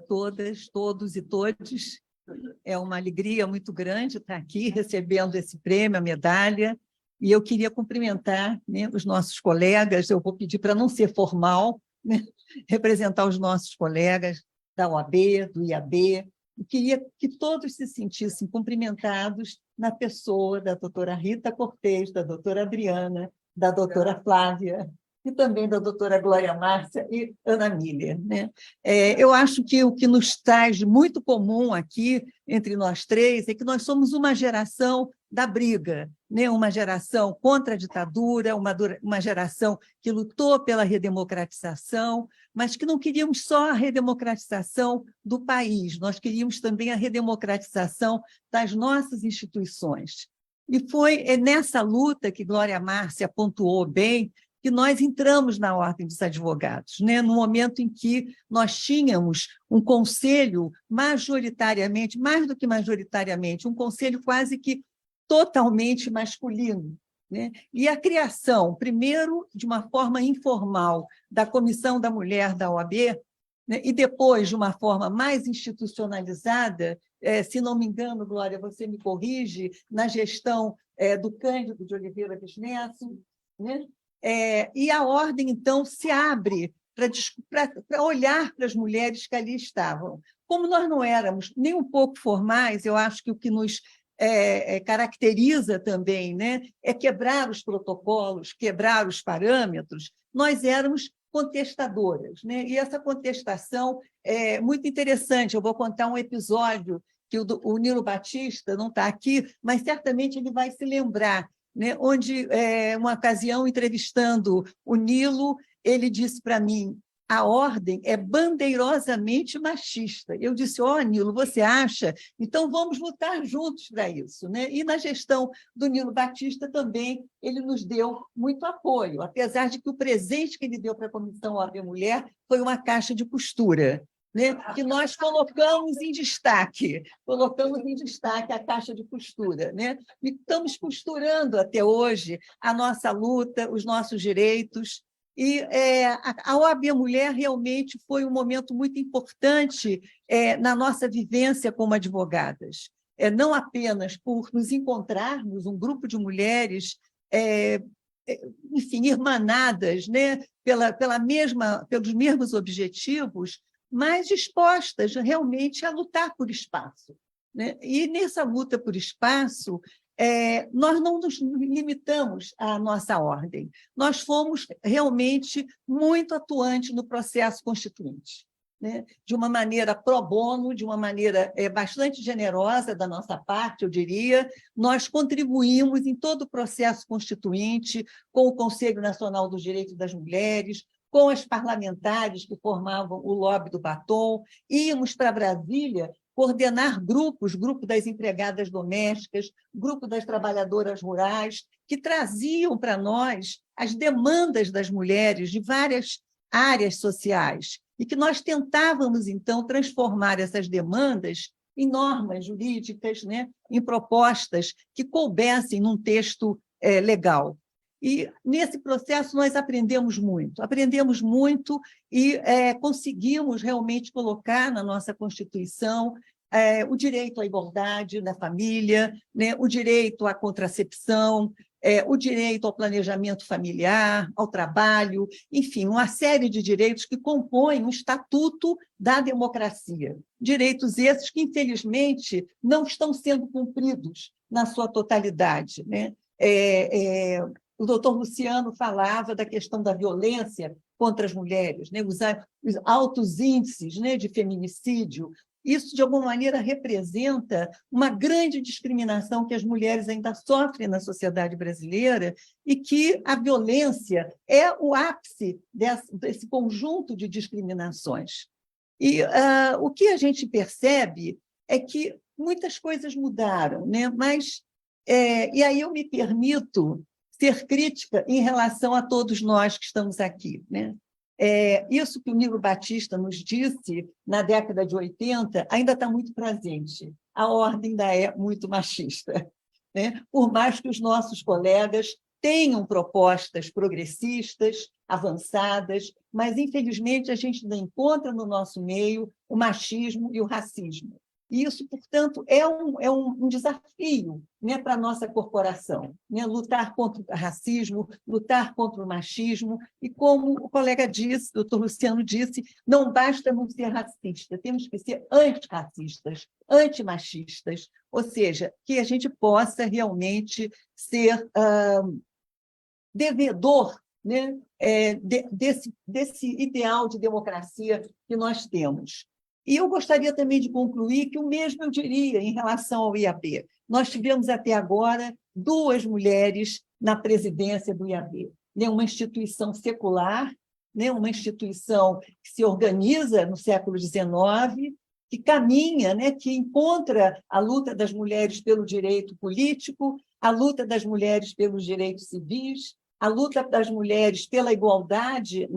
todas, todos e todes. É uma alegria muito grande estar aqui recebendo esse prêmio, a medalha, e eu queria cumprimentar, né, os nossos colegas. Eu vou pedir para não ser formal, né, representar os nossos colegas da OAB, do IAB. Eu queria que todos se sentissem cumprimentados na pessoa da doutora Rita Cortez, da doutora Adriana, da doutora Flávia, e também da doutora Glória Márcia e Ana Miller, né? Eu acho que o que nos traz muito comum aqui, entre nós três, é que nós somos uma geração da briga, né? Uma geração contra a ditadura, uma geração que lutou pela redemocratização, mas que não queríamos só a redemocratização do país, nós queríamos também a redemocratização das nossas instituições. E foi nessa luta que Glória Márcia pontuou bem, que nós entramos na Ordem dos Advogados, né? No momento em que nós tínhamos um conselho majoritariamente, mais do que majoritariamente, um conselho quase que totalmente masculino, né? E a criação, primeiro, de uma forma informal, da Comissão da Mulher da OAB, né? E depois, de uma forma mais institucionalizada, se não me engano, Glória, você me corrige, na gestão do Cândido de Visneto, né? E a ordem, então, se abre para olhar para as mulheres que ali estavam. Como nós não éramos nem um pouco formais, eu acho que o que nos caracteriza também, né, é quebrar os protocolos, quebrar os parâmetros. Nós éramos contestadoras, né? E essa contestação é muito interessante. Eu vou contar um episódio que o Nilo Batista não está aqui, mas certamente ele vai se lembrar, né, onde, uma ocasião, entrevistando o Nilo, ele disse para mim: a ordem é bandeirosamente machista. Eu disse: Nilo, você acha? Então vamos lutar juntos para isso, né? E na gestão do Nilo Batista também ele nos deu muito apoio, apesar de que o presente que ele deu para a Comissão OAB Mulher foi uma caixa de costura, né, que nós colocamos em destaque a caixa de costura, né? E estamos costurando até hoje a nossa luta, os nossos direitos. E a OAB Mulher realmente foi um momento muito importante na nossa vivência como advogadas. Não apenas por nos encontrarmos, um grupo de mulheres, enfim, irmanadas, né, pelos mesmos objetivos, mas dispostas realmente a lutar por espaço, né? E nessa luta por espaço, nós não nos limitamos à nossa ordem, nós fomos realmente muito atuantes no processo constituinte, né? De uma maneira pro bono, de uma maneira bastante generosa da nossa parte, eu diria. Nós contribuímos em todo o processo constituinte, com o Conselho Nacional dos Direitos das Mulheres, com as parlamentares que formavam o lobby do batom. Íamos para Brasília coordenar grupos, grupo das empregadas domésticas, grupo das trabalhadoras rurais, que traziam para nós as demandas das mulheres de várias áreas sociais, e que nós tentávamos, então, transformar essas demandas em normas jurídicas, né, em propostas que coubessem num texto legal. E, nesse processo, nós aprendemos muito e conseguimos realmente colocar na nossa Constituição o direito à igualdade na família, né, o direito à contracepção, o direito ao planejamento familiar, ao trabalho, enfim, uma série de direitos que compõem o estatuto da democracia. Direitos esses que, infelizmente, não estão sendo cumpridos na sua totalidade, né? O doutor Luciano falava da questão da violência contra as mulheres, né? Os altos índices, né, de feminicídio. Isso, de alguma maneira, representa uma grande discriminação que as mulheres ainda sofrem na sociedade brasileira, e que a violência é o ápice desse conjunto de discriminações. E o que a gente percebe é que muitas coisas mudaram, né? Mas, e aí eu me permito ser crítica em relação a todos nós que estamos aqui, né? Isso que o Nilo Batista nos disse na década de 80 ainda está muito presente. A ordem ainda é muito machista, né? Por mais que os nossos colegas tenham propostas progressistas, avançadas, mas, infelizmente, a gente ainda encontra no nosso meio o machismo e o racismo. E isso, portanto, é um desafio, né, para a nossa corporação, né? Lutar contra o racismo, lutar contra o machismo, e como o colega disse, o doutor Luciano disse, não basta não ser racista, temos que ser antirracistas, antimachistas, ou seja, que a gente possa realmente ser devedor, né, desse ideal de democracia que nós temos. E eu gostaria também de concluir que o mesmo eu diria em relação ao IAB. Nós tivemos até agora 2 mulheres na presidência do IAB, né? Uma instituição secular, né? Uma instituição que se organiza no século XIX, que caminha, né? Que encontra a luta das mulheres pelo direito político, a luta das mulheres pelos direitos civis, a luta das mulheres pela igualdade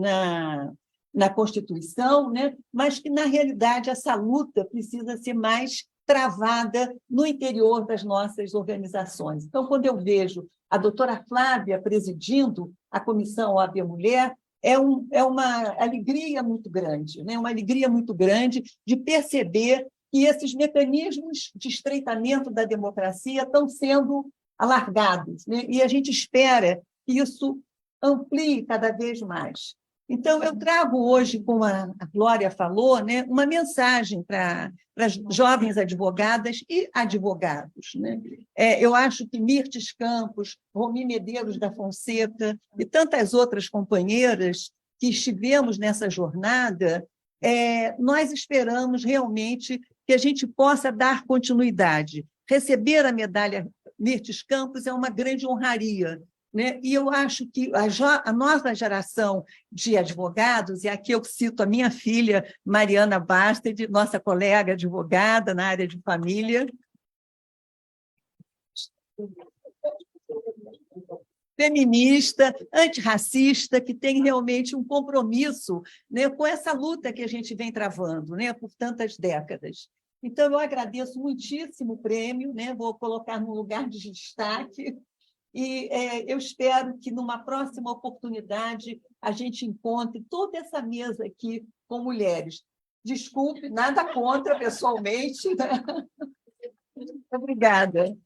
na Constituição, né? Mas que, na realidade, essa luta precisa ser mais travada no interior das nossas organizações. Então, quando eu vejo a doutora Flávia presidindo a Comissão OAB Mulher, é uma alegria muito grande, né? Uma alegria muito grande de perceber que esses mecanismos de estreitamento da democracia estão sendo alargados, né? E a gente espera que isso amplie cada vez mais. Então, eu trago hoje, como a Glória falou, né, uma mensagem para as jovens advogadas e advogados, né? Eu acho que Mirtes Campos, Romi Medeiros da Fonseca e tantas outras companheiras que estivemos nessa jornada, nós esperamos realmente que a gente possa dar continuidade. Receber a medalha Mirtes Campos é uma grande honraria, né? E eu acho que a nossa geração de advogados, e aqui eu cito a minha filha, Mariana Basted, nossa colega advogada na área de família, feminista, antirracista, que tem realmente um compromisso, né, com essa luta que a gente vem travando, né, por tantas décadas. Então, eu agradeço muitíssimo o prêmio, né, vou colocar num lugar de destaque, e eu espero que, numa próxima oportunidade, a gente encontre toda essa mesa aqui com mulheres. Desculpe, nada contra, pessoalmente. Né? Obrigada.